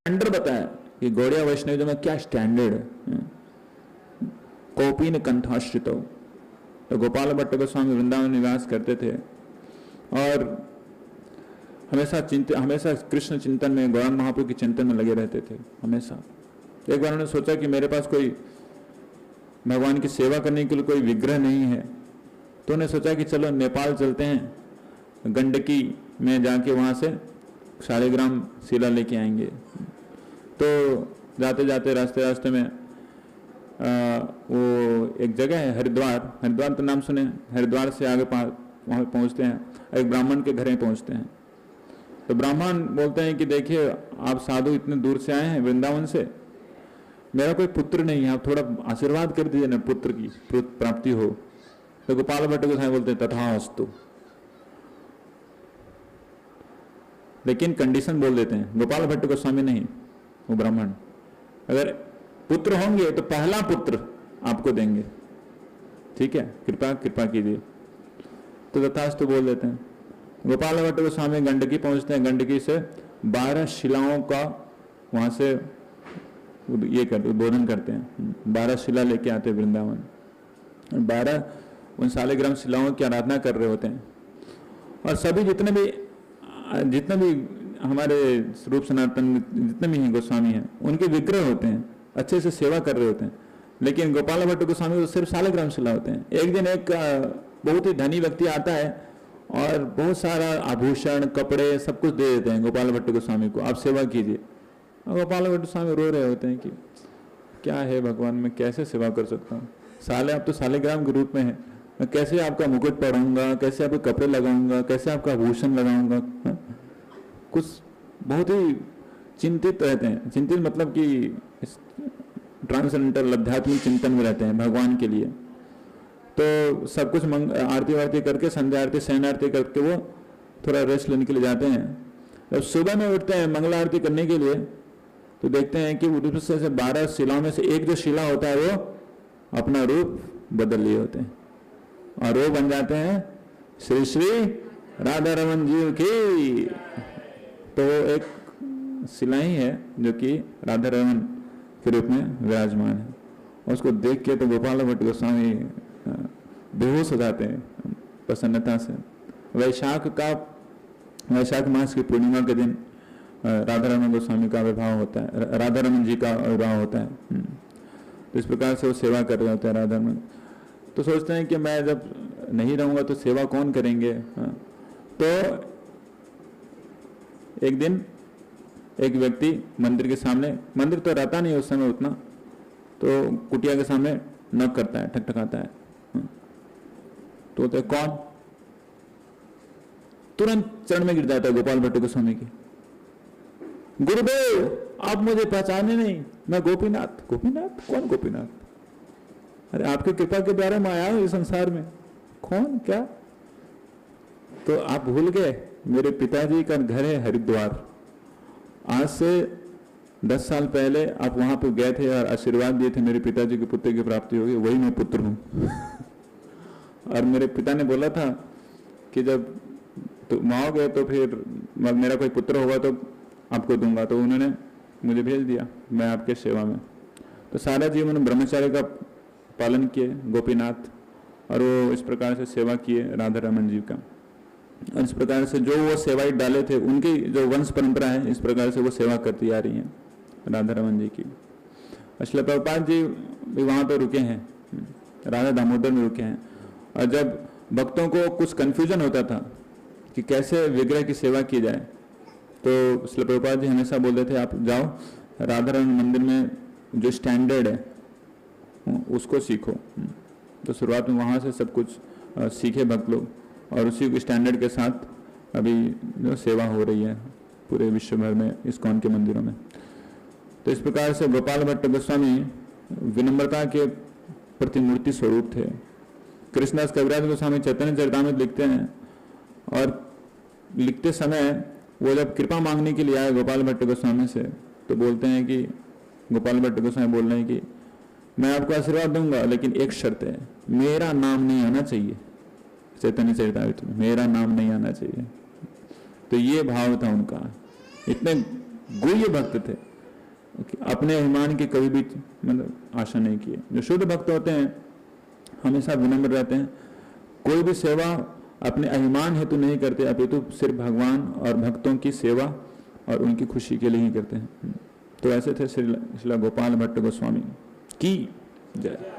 Standard बताया कि गौड़िया वैष्णव में क्या स्टैंडर्ड है। कौपीन कंठाश्रित, तो गोपाल भट्ट गोस्वामी वृंदावन निवास करते थे और हमेशा कृष्ण चिंतन में, गौरांग महाप्रभु के चिंतन में लगे रहते थे हमेशा। एक बार उन्होंने सोचा कि मेरे पास कोई भगवान की सेवा करने के लिए कोई विग्रह नहीं है, तो उन्होंने सोचा कि चलो नेपाल चलते हैं, गंडकी में जाके वहाँ से शालिग्राम शिला लेके आएंगे। तो जाते जाते रास्ते में वो एक जगह है हरिद्वार तो नाम सुने, हरिद्वार से आगे वहाँ पहुँचते हैं, एक ब्राह्मण के घर में पहुँचते हैं। तो ब्राह्मण बोलते हैं कि देखिए आप साधु इतने दूर से आए हैं वृंदावन से, मेरा कोई पुत्र नहीं है, आप थोड़ा आशीर्वाद कर दीजिए ना, पुत्र की प्राप्ति हो। तो गोपाल भट्ट गोसाई बोलते हैं तथास्तु, लेकिन कंडीशन बोल देते हैं। गोपाल भट्ट गोस्वामी नहीं, वो ब्राह्मण, अगर पुत्र होंगे तो पहला पुत्र आपको देंगे, ठीक है, कृपा कीजिए। तो तथास्तु बोल देते हैं। गोपाल भट्ट गोस्वामी गंडकी पहुंचते हैं, गंडकी से 12 शिलाओं का वहां से उद्बोधन करते हैं। 12 शिला लेके आते वृंदावन, 12 उन शालिग्राम शिलाओं की आराधना कर रहे होते हैं। और सभी जितने भी हमारे रूप सनातन जितने भी हैं गोस्वामी हैं, उनके विग्रह होते हैं, अच्छे से सेवा कर रहे होते हैं। लेकिन गोपाल भट्ट गोस्वामी तो सिर्फ शालिग्राम शिला होते हैं। एक दिन एक बहुत ही धनी व्यक्ति आता है और बहुत सारा आभूषण, कपड़े, सब कुछ दे देते हैं गोपाल भट्ट गोस्वामी को, आप सेवा कीजिए। और गोपाल भट्ट गोस्वामी रो रहे होते हैं कि क्या है भगवान, मैं कैसे सेवा कर सकता हूँ, आप तो शालिग्राम के रूप में है, मैं कैसे आपका मुकुट पहनाऊंगा, कैसे आपके कपड़े लगाऊंगा, कैसे आपका आभूषण लगाऊंगा। कुछ बहुत ही चिंतित रहते हैं। चिंतित मतलब कि ट्रांसेंडेंटल आध्यात्मिक चिंतन में रहते हैं भगवान के लिए। तो सब कुछ आरती वारती करके, संध्या आरती, शयन आरती करके वो थोड़ा रेस्ट लेने के लिए जाते हैं। जब सुबह में उठते हैं मंगला आरती करने के लिए, तो देखते हैं कि उधर से 12 शिलाओं में से एक जो शिला होता है वो अपना रूप बदल लिए होते हैं और वो बन जाते हैं श्री श्री राधा रमन जी की। तो एक शिला ही है जो कि राधा रमन के रूप में विराजमान है। और उसको देख के तो गोपाल भट्ट गोस्वामी बेहोश हो जाते हैं प्रसन्नता से। वैशाख मास की पूर्णिमा के दिन राधा रमन गोस्वामी का आविर्भाव होता है, राधा रमन जी का आविर्भाव होता है। तो इस प्रकार से वो सेवा कर रहे होते हैं राधा रमन। तो सोचते हैं कि मैं जब नहीं रहूंगा तो सेवा कौन करेंगे। तो एक दिन एक व्यक्ति मंदिर के सामने, मंदिर तो रहता नहीं उस समय उतना, तो कुटिया के सामने नॉक करता है, ठकठकाता है। तो होते कौन, तुरंत चरण में गिर जाता है गोपाल भट्ट गोस्वामी की। गुरुदेव आप मुझे पहचाने नहीं, मैं गोपीनाथ। गोपीनाथ? कौन गोपीनाथ? अरे आपकी कृपा के द्वारा मैं आया हूं इस संसार में। कौन, क्या? तो आप भूल गए, मेरे पिताजी का घर है हरिद्वार। आज से 10 साल पहले आप वहां पर गए थे और आशीर्वाद दिए थे मेरे पिताजी के पुत्र की प्राप्ति होगी, वही मैं पुत्र हूं। और मेरे पिता ने बोला था कि जब तुम आओगे तो फिर मेरा कोई पुत्र होगा तो आपको दूंगा। तो उन्होंने मुझे भेज दिया, मैं आपके सेवा में। तो सारा जीवन ब्रह्मचार्य का पालन किए गोपीनाथ, और वो इस प्रकार से सेवा किए राधा रमन जी का। और इस प्रकार से जो वो सेवाई डाले थे, उनकी जो वंश परंपरा है, इस प्रकार से वो सेवा करती आ रही है राधा रमन जी की। श्रील प्रभुपाद जी भी वहाँ पर रुके हैं, राधा दामोदर में रुके हैं। और जब भक्तों को कुछ कंफ्यूजन होता था कि कैसे विग्रह की सेवा की जाए, तो श्रील प्रभुपाद जी हमेशा बोलते थे आप जाओ राधा रमन मंदिर में जो स्टैंडर्ड है उसको सीखो। तो शुरुआत में वहाँ से सब कुछ सीखे भक्त लोग, और उसी स्टैंडर्ड के साथ अभी जो सेवा हो रही है पूरे विश्व भर में इस्कॉन के मंदिरों में। तो इस प्रकार से गोपाल भट्ट गोस्वामी विनम्रता के प्रतिमूर्ति स्वरूप थे। कृष्णदास कविराज गोस्वामी चैतन्य चरितामृत लिखते हैं, और लिखते समय वो जब कृपा मांगने के लिए आए गोपाल भट्ट गोस्वामी से, तो बोलते हैं कि गोपाल भट्ट गोस्वामी बोल रहे हैं कि मैं आपको आशीर्वाद दूंगा, लेकिन एक शर्त है, मेरा नाम नहीं आना चाहिए चैतन्य चरितामृत में, मेरा नाम नहीं आना चाहिए। तो ये भाव था उनका। इतने गुह्य भक्त थे, अपने अभिमान की कभी भी मतलब आशा नहीं की है। जो शुद्ध भक्त होते हैं हमेशा विनम्र रहते हैं, कोई भी सेवा अपने अभिमान हेतु नहीं करते, अपितु सिर्फ भगवान और भक्तों की सेवा और उनकी खुशी के लिए ही करते हैं। तो ऐसे थे श्रील गोपाल भट्ट गोस्वामी की जय।